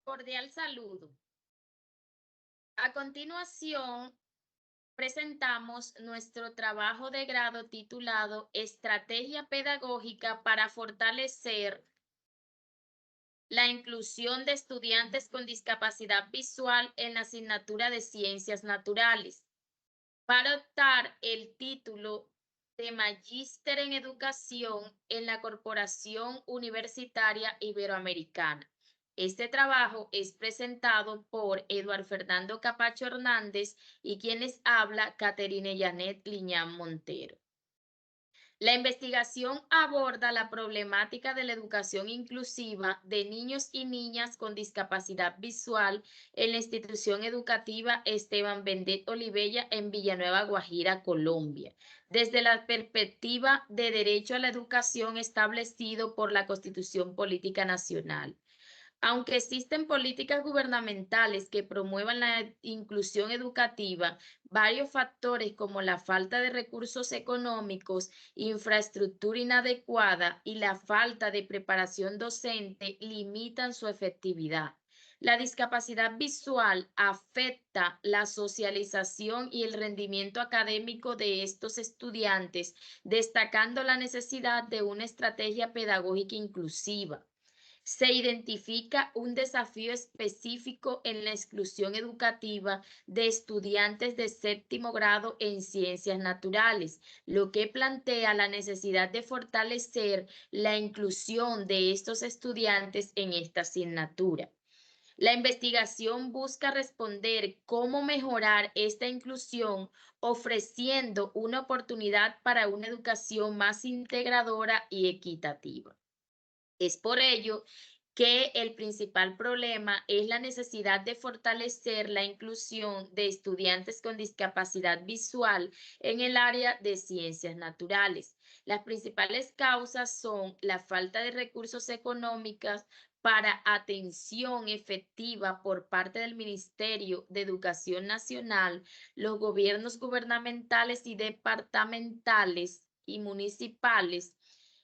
Cordial saludo. A continuación, presentamos nuestro trabajo de grado titulado Estrategia Pedagógica para fortalecer la inclusión de estudiantes con discapacidad visual en la asignatura de Ciencias Naturales, para optar el título de Magíster en Educación en la Corporación Universitaria Iberoamericana. Este trabajo es presentado por Eduardo Fernando Capacho Hernández y quienes habla Caterine Janet Liñán Montero. La investigación aborda la problemática de la educación inclusiva de niños y niñas con discapacidad visual en la institución educativa Esteban Bendet Olivella en Villanueva, Guajira, Colombia, desde la perspectiva de derecho a la educación establecido por la Constitución Política Nacional. Aunque existen políticas gubernamentales que promuevan la inclusión educativa, varios factores como la falta de recursos económicos, infraestructura inadecuada y la falta de preparación docente limitan su efectividad. La discapacidad visual afecta la socialización y el rendimiento académico de estos estudiantes, destacando la necesidad de una estrategia pedagógica inclusiva. Se identifica un desafío específico en la exclusión educativa de estudiantes de séptimo grado en ciencias naturales, lo que plantea la necesidad de fortalecer la inclusión de estos estudiantes en esta asignatura. La investigación busca responder cómo mejorar esta inclusión, ofreciendo una oportunidad para una educación más integradora y equitativa. Es por ello que el principal problema es la necesidad de fortalecer la inclusión de estudiantes con discapacidad visual en el área de ciencias naturales. Las principales causas son la falta de recursos económicos para atención efectiva por parte del Ministerio de Educación Nacional, los gobiernos gubernamentales y departamentales y municipales,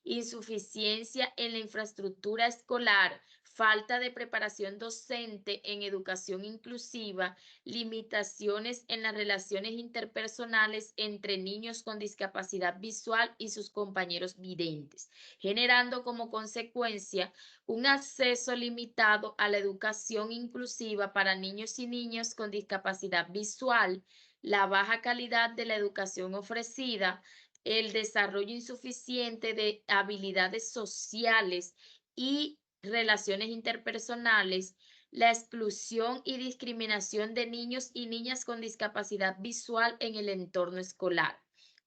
insuficiencia en la infraestructura escolar, falta de preparación docente en educación inclusiva, limitaciones en las relaciones interpersonales entre niños con discapacidad visual y sus compañeros videntes, generando como consecuencia un acceso limitado a la educación inclusiva para niños y niñas con discapacidad visual, la baja calidad de la educación ofrecida, el desarrollo insuficiente de habilidades sociales y relaciones interpersonales, la exclusión y discriminación de niños y niñas con discapacidad visual en el entorno escolar.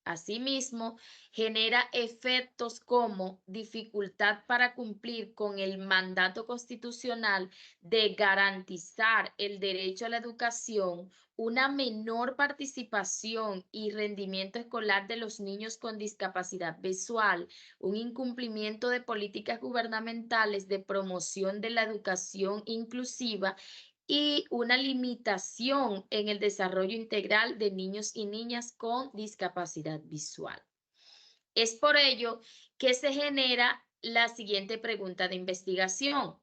Asimismo, genera efectos como dificultad para cumplir con el mandato constitucional de garantizar el derecho a la educación, una menor participación y rendimiento escolar de los niños con discapacidad visual, un incumplimiento de políticas gubernamentales de promoción de la educación inclusiva y una limitación en el desarrollo integral de niños y niñas con discapacidad visual. Es por ello que se genera la siguiente pregunta de investigación.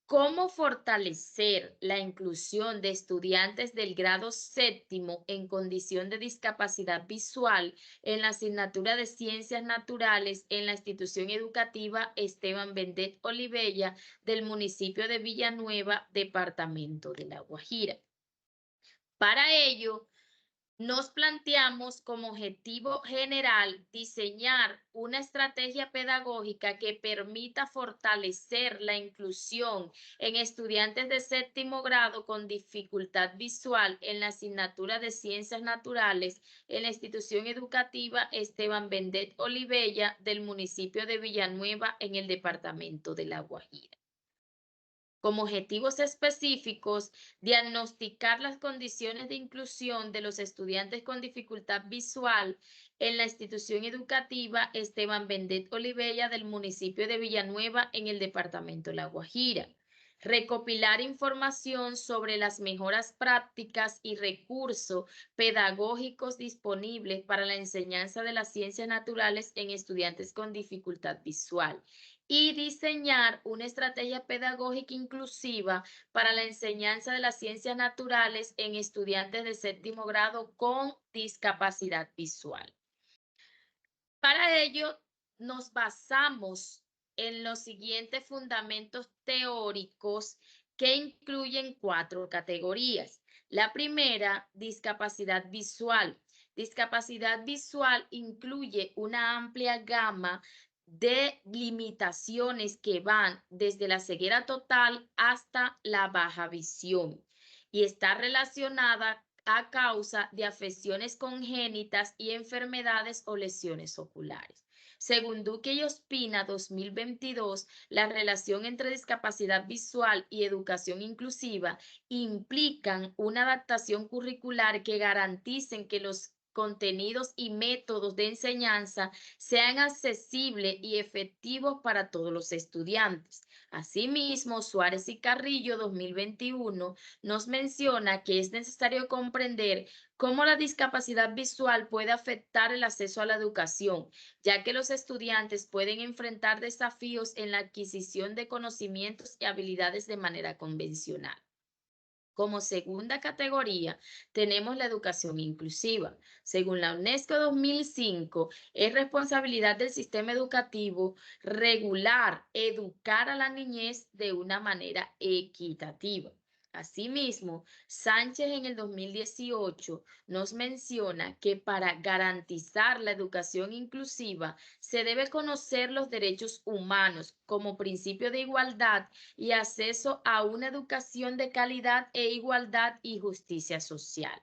¿Cómo fortalecer la inclusión de estudiantes del grado séptimo en condición de discapacidad visual en la asignatura de Ciencias Naturales en la institución educativa Esteban Bendet Olivella del municipio de Villanueva, departamento de La Guajira? Para ello, nos planteamos como objetivo general diseñar una estrategia pedagógica que permita fortalecer la inclusión en estudiantes de séptimo grado con dificultad visual en la asignatura de Ciencias Naturales en la institución educativa Esteban Bendet Olivella del municipio de Villanueva en el departamento de La Guajira. Como objetivos específicos, diagnosticar las condiciones de inclusión de los estudiantes con dificultad visual en la institución educativa Esteban Bendet Olivella del municipio de Villanueva en el departamento de La Guajira. Recopilar información sobre las mejoras prácticas y recursos pedagógicos disponibles para la enseñanza de las ciencias naturales en estudiantes con dificultad visual. y diseñar una estrategia pedagógica inclusiva para la enseñanza de las ciencias naturales en estudiantes de séptimo grado con discapacidad visual. Para ello, nos basamos en los siguientes fundamentos teóricos que incluyen 4 categorías. La primera, discapacidad visual. Discapacidad visual incluye una amplia gama de limitaciones que van desde la ceguera total hasta la baja visión y está relacionada a causa de afecciones congénitas y enfermedades o lesiones oculares. Según Duque y Ospina 2022, la relación entre discapacidad visual y educación inclusiva implican una adaptación curricular que garanticen que los contenidos y métodos de enseñanza sean accesibles y efectivos para todos los estudiantes. Asimismo, Suárez y Carrillo 2021 nos menciona que es necesario comprender cómo la discapacidad visual puede afectar el acceso a la educación, ya que los estudiantes pueden enfrentar desafíos en la adquisición de conocimientos y habilidades de manera convencional. Como segunda categoría, tenemos la educación inclusiva. Según la UNESCO 2005, es responsabilidad del sistema educativo regular, educar a la niñez de una manera equitativa. Asimismo, Sánchez en el 2018 nos menciona que para garantizar la educación inclusiva se debe conocer los derechos humanos como principio de igualdad y acceso a una educación de calidad e igualdad y justicia social.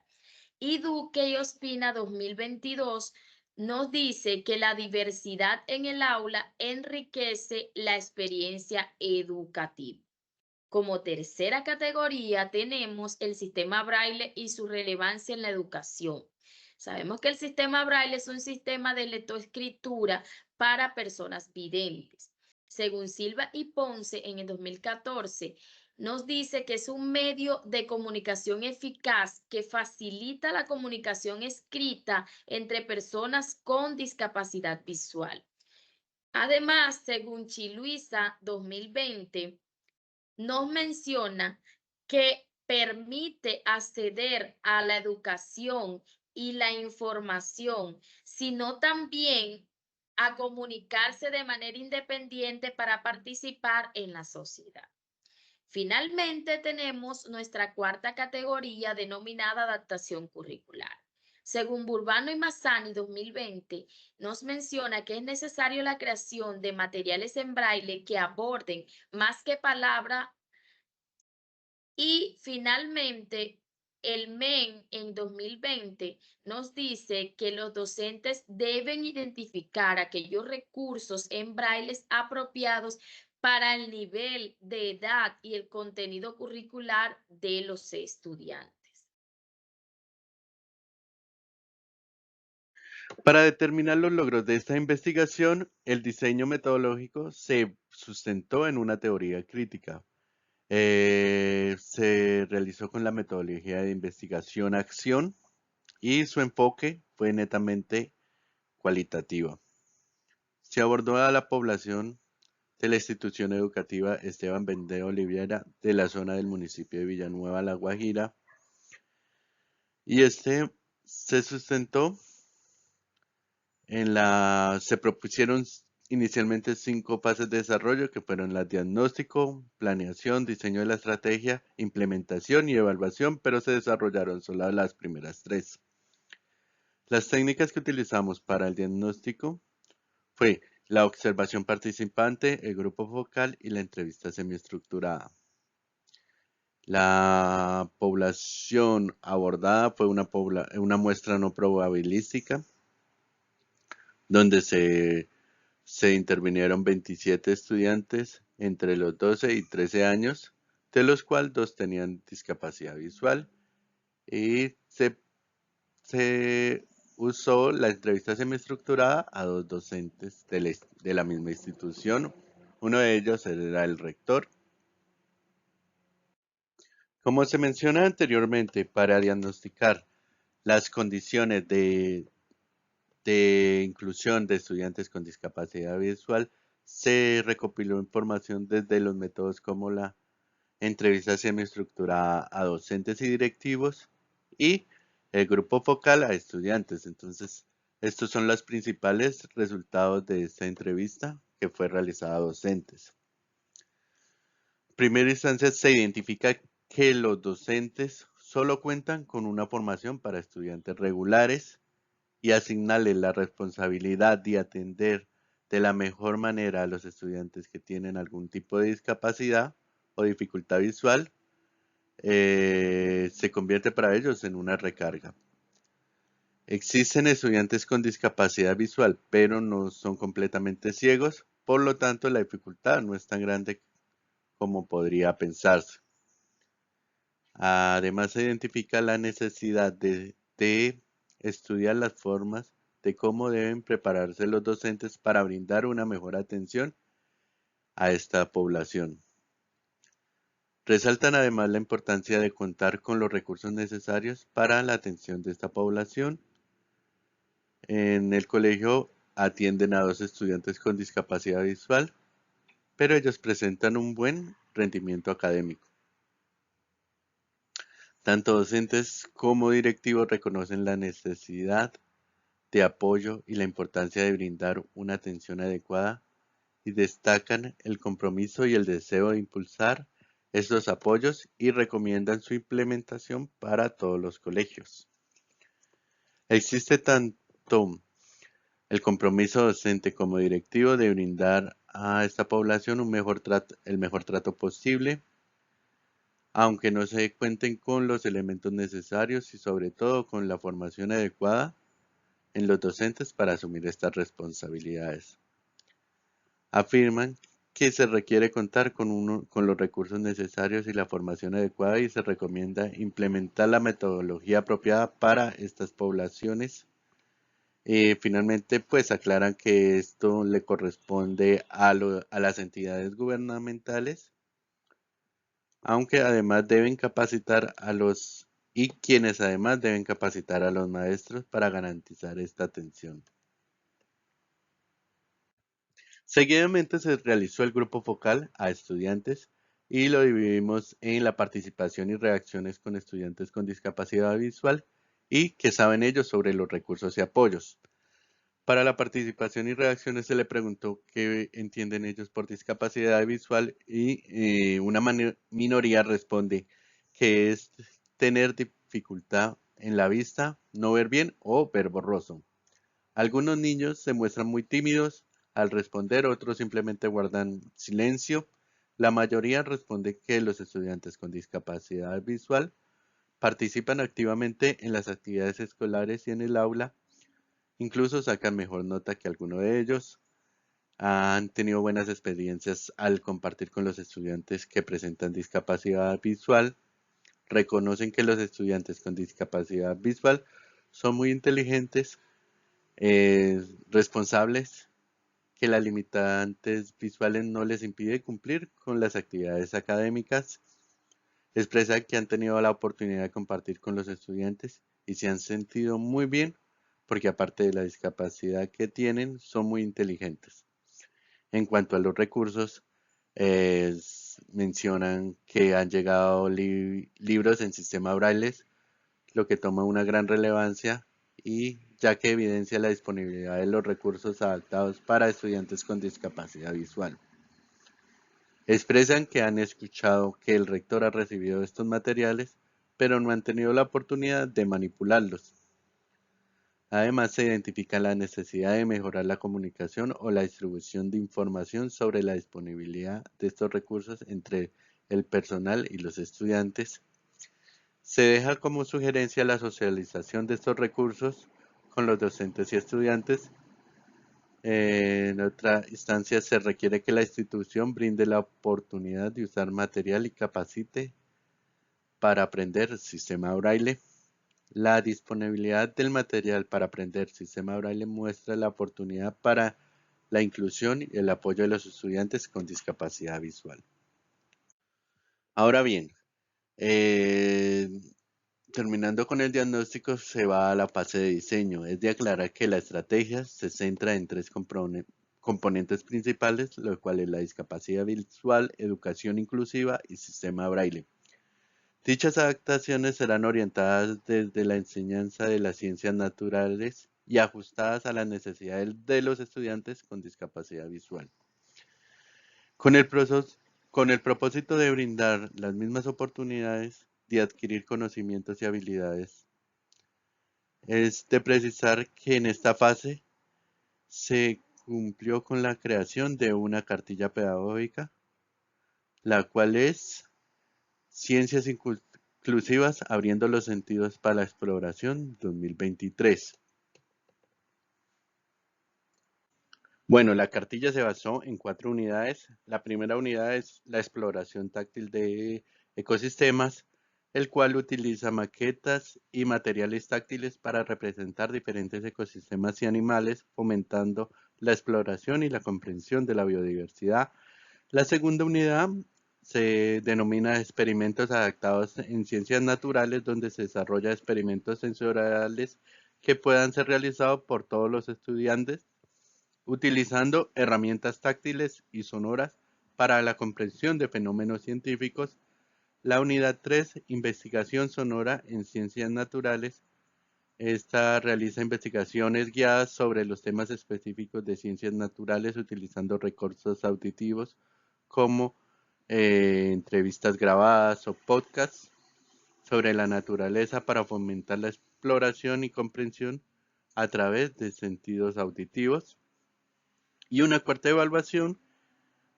Y Duque y Ospina 2022 nos dice que la diversidad en el aula enriquece la experiencia educativa. Como tercera categoría tenemos el sistema Braille y su relevancia en la educación. Sabemos que el sistema Braille es un sistema de lectoescritura para personas videntes. Según Silva y Ponce en el 2014, nos dice que es un medio de comunicación eficaz que facilita la comunicación escrita entre personas con discapacidad visual. Además, según Chiluisa 2020, nos menciona que permite acceder a la educación y la información, sino también a comunicarse de manera independiente para participar en la sociedad. Finalmente, tenemos nuestra cuarta categoría denominada adaptación curricular. Según Burbano y Mazzani 2020, nos menciona que es necesario la creación de materiales en braille que aborden más que palabra. Y finalmente, el MEN en 2020 nos dice que los docentes deben identificar aquellos recursos en braille apropiados para el nivel de edad y el contenido curricular de los estudiantes. Para determinar los logros de esta investigación, el diseño metodológico se sustentó en una teoría crítica. Se realizó con la metodología de investigación-acción y su enfoque fue netamente cualitativo. Se abordó a la población de la institución educativa Esteban Bende Oliveira de la zona del municipio de Villanueva, La Guajira, y se sustentó se propusieron inicialmente 5 fases de desarrollo que fueron la diagnóstico, planeación, diseño de la estrategia, implementación y evaluación, pero se desarrollaron solo las primeras 3. Las técnicas que utilizamos para el diagnóstico fue la observación participante, el grupo focal y la entrevista semiestructurada. La población abordada fue una muestra no probabilística, donde se intervinieron 27 estudiantes entre los 12 y 13 años, de los cuales 2 tenían discapacidad visual, y se usó la entrevista semiestructurada a 2 docentes de la misma institución. Uno de ellos era el rector. Como se menciona anteriormente, para diagnosticar las condiciones de inclusión de estudiantes con discapacidad visual, Se recopiló información desde los métodos como la entrevista semiestructurada a docentes y directivos y el grupo focal a estudiantes. Entonces, estos son los principales resultados de esta entrevista que fue realizada a docentes. En primera instancia, se identifica que los docentes solo cuentan con una formación para estudiantes regulares y asignarles la responsabilidad de atender de la mejor manera a los estudiantes que tienen algún tipo de discapacidad o dificultad visual se convierte para ellos en una recarga. Existen estudiantes con discapacidad visual, pero no son completamente ciegos, por lo tanto la dificultad no es tan grande como podría pensarse. Además, se identifica la necesidad de estudiar las formas de cómo deben prepararse los docentes para brindar una mejor atención a esta población. Resaltan además la importancia de contar con los recursos necesarios para la atención de esta población. En el colegio atienden a 2 estudiantes con discapacidad visual, pero ellos presentan un buen rendimiento académico. Tanto docentes como directivos reconocen la necesidad de apoyo y la importancia de brindar una atención adecuada y destacan el compromiso y el deseo de impulsar estos apoyos y recomiendan su implementación para todos los colegios. Existe tanto el compromiso docente como directivo de brindar a esta población el mejor trato posible, aunque no se cuenten con los elementos necesarios y sobre todo con la formación adecuada en los docentes para asumir estas responsabilidades. Afirman que se requiere contar con los recursos necesarios y la formación adecuada y se recomienda implementar la metodología apropiada para estas poblaciones. Finalmente, pues aclaran que esto le corresponde a las entidades gubernamentales, aunque además deben capacitar quienes además deben capacitar a los maestros para garantizar esta atención. Seguidamente se realizó el grupo focal a estudiantes y lo dividimos en la participación y reacciones con estudiantes con discapacidad visual y qué saben ellos sobre los recursos y apoyos. Para la participación y reacciones se le preguntó qué entienden ellos por discapacidad visual y una minoría responde que es tener dificultad en la vista, no ver bien o ver borroso. Algunos niños se muestran muy tímidos al responder, otros simplemente guardan silencio. La mayoría responde que los estudiantes con discapacidad visual participan activamente en las actividades escolares y en el aula. Incluso sacan mejor nota que alguno de ellos. Han tenido buenas experiencias al compartir con los estudiantes que presentan discapacidad visual. Reconocen que los estudiantes con discapacidad visual son muy inteligentes, responsables, que las limitantes visuales no les impide cumplir con las actividades académicas. Expresa que han tenido la oportunidad de compartir con los estudiantes y se han sentido muy bien porque aparte de la discapacidad que tienen, son muy inteligentes. En cuanto a los recursos, mencionan que han llegado libros en sistema Braille, lo que toma una gran relevancia y ya que evidencia la disponibilidad de los recursos adaptados para estudiantes con discapacidad visual. Expresan que han escuchado que el rector ha recibido estos materiales, pero no han tenido la oportunidad de manipularlos. Además, se identifica la necesidad de mejorar la comunicación o la distribución de información sobre la disponibilidad de estos recursos entre el personal y los estudiantes. Se deja como sugerencia la socialización de estos recursos con los docentes y estudiantes. En otra instancia, se requiere que la institución brinde la oportunidad de usar material y capacite para aprender sistema Braille. La disponibilidad del material para aprender sistema Braille muestra la oportunidad para la inclusión y el apoyo de los estudiantes con discapacidad visual. Ahora bien, eh, terminando con el diagnóstico, se va a la fase de diseño. Es de aclarar que la estrategia se centra en 3 componentes principales, lo cual es la discapacidad visual, educación inclusiva y sistema braille. Dichas adaptaciones serán orientadas desde la enseñanza de las ciencias naturales y ajustadas a las necesidades de los estudiantes con discapacidad visual. Con el propósito de brindar las mismas oportunidades de adquirir conocimientos y habilidades, es de precisar que en esta fase se cumplió con la creación de una cartilla pedagógica, la cual es Ciencias Inclusivas abriendo los sentidos para la exploración 2023. Bueno, la cartilla se basó en 4 unidades. La primera unidad es la exploración táctil de ecosistemas, el cual utiliza maquetas y materiales táctiles para representar diferentes ecosistemas y animales, fomentando la exploración y la comprensión de la biodiversidad. La segunda unidad se denomina experimentos adaptados en ciencias naturales, donde se desarrolla experimentos sensoriales que puedan ser realizados por todos los estudiantes utilizando herramientas táctiles y sonoras para la comprensión de fenómenos científicos. La unidad 3, investigación sonora en ciencias naturales. Esta realiza investigaciones guiadas sobre los temas específicos de ciencias naturales utilizando recursos auditivos como entrevistas grabadas o podcasts sobre la naturaleza para fomentar la exploración y comprensión a través de sentidos auditivos. Y una cuarta evaluación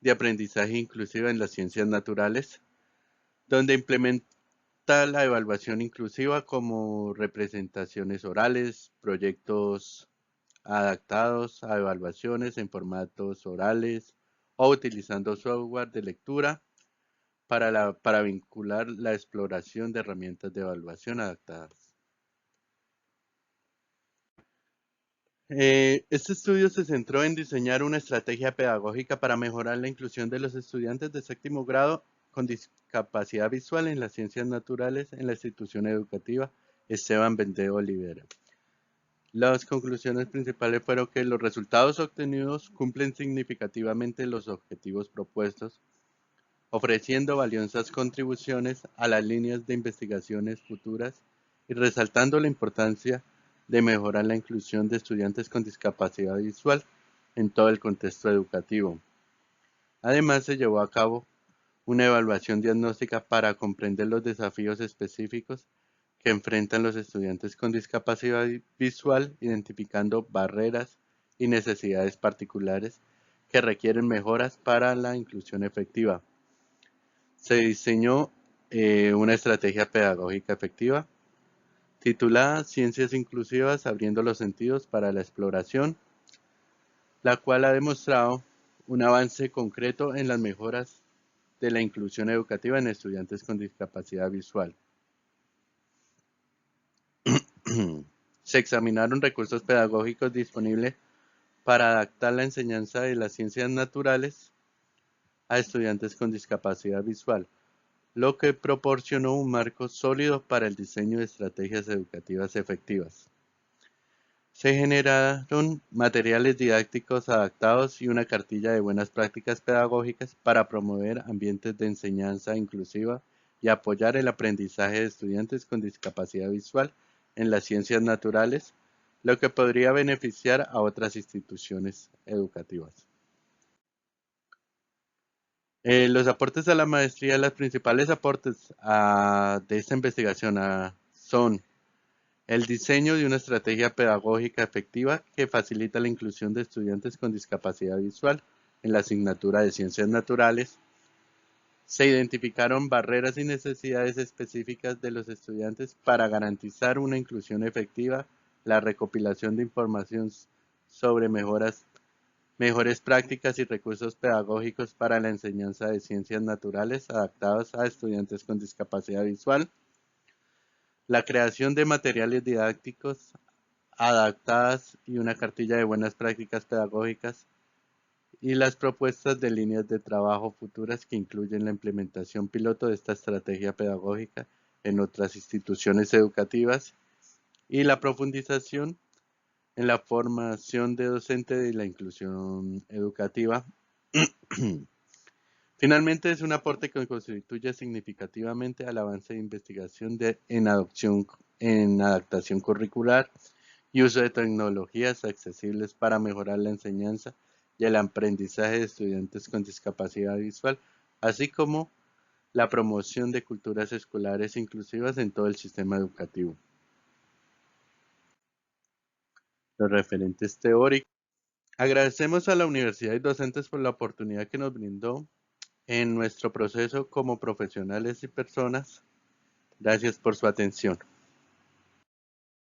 de aprendizaje inclusiva en las ciencias naturales, donde implementa la evaluación inclusiva como representaciones orales, proyectos adaptados a evaluaciones en formatos orales o utilizando software de lectura para vincular la exploración de herramientas de evaluación adaptadas. Este estudio se centró en diseñar una estrategia pedagógica para mejorar la inclusión de los estudiantes de séptimo grado con discapacidad visual en las ciencias naturales en la institución educativa Esteban Bende Olivera. Las conclusiones principales fueron que los resultados obtenidos cumplen significativamente los objetivos propuestos, ofreciendo valiosas contribuciones a las líneas de investigaciones futuras y resaltando la importancia de mejorar la inclusión de estudiantes con discapacidad visual en todo el contexto educativo. Además, se llevó a cabo una evaluación diagnóstica para comprender los desafíos específicos que enfrentan los estudiantes con discapacidad visual, identificando barreras y necesidades particulares que requieren mejoras para la inclusión efectiva. Se diseñó una estrategia pedagógica efectiva titulada Ciencias Inclusivas abriendo los sentidos para la exploración, la cual ha demostrado un avance concreto en las mejoras de la inclusión educativa en estudiantes con discapacidad visual. Se examinaron recursos pedagógicos disponibles para adaptar la enseñanza de las ciencias naturales a estudiantes con discapacidad visual, lo que proporcionó un marco sólido para el diseño de estrategias educativas efectivas. Se generaron materiales didácticos adaptados y una cartilla de buenas prácticas pedagógicas para promover ambientes de enseñanza inclusiva y apoyar el aprendizaje de estudiantes con discapacidad visual en las ciencias naturales, lo que podría beneficiar a otras instituciones educativas. Los aportes a la maestría, los principales aportes de esta investigación son el diseño de una estrategia pedagógica efectiva que facilita la inclusión de estudiantes con discapacidad visual en la asignatura de ciencias naturales. Se identificaron barreras y necesidades específicas de los estudiantes para garantizar una inclusión efectiva, la recopilación de información sobre mejores prácticas y recursos pedagógicos para la enseñanza de ciencias naturales adaptados a estudiantes con discapacidad visual, la creación de materiales didácticos adaptadas y una cartilla de buenas prácticas pedagógicas y las propuestas de líneas de trabajo futuras que incluyen la implementación piloto de esta estrategia pedagógica en otras instituciones educativas y la profundización en la formación de docente y la inclusión educativa. Finalmente, es un aporte que contribuye significativamente al avance de investigación en adaptación curricular y uso de tecnologías accesibles para mejorar la enseñanza y el aprendizaje de estudiantes con discapacidad visual, así como la promoción de culturas escolares inclusivas en todo el sistema educativo. Los referentes teóricos. Agradecemos a la universidad y docentes por la oportunidad que nos brindó en nuestro proceso como profesionales y personas. Gracias por su atención.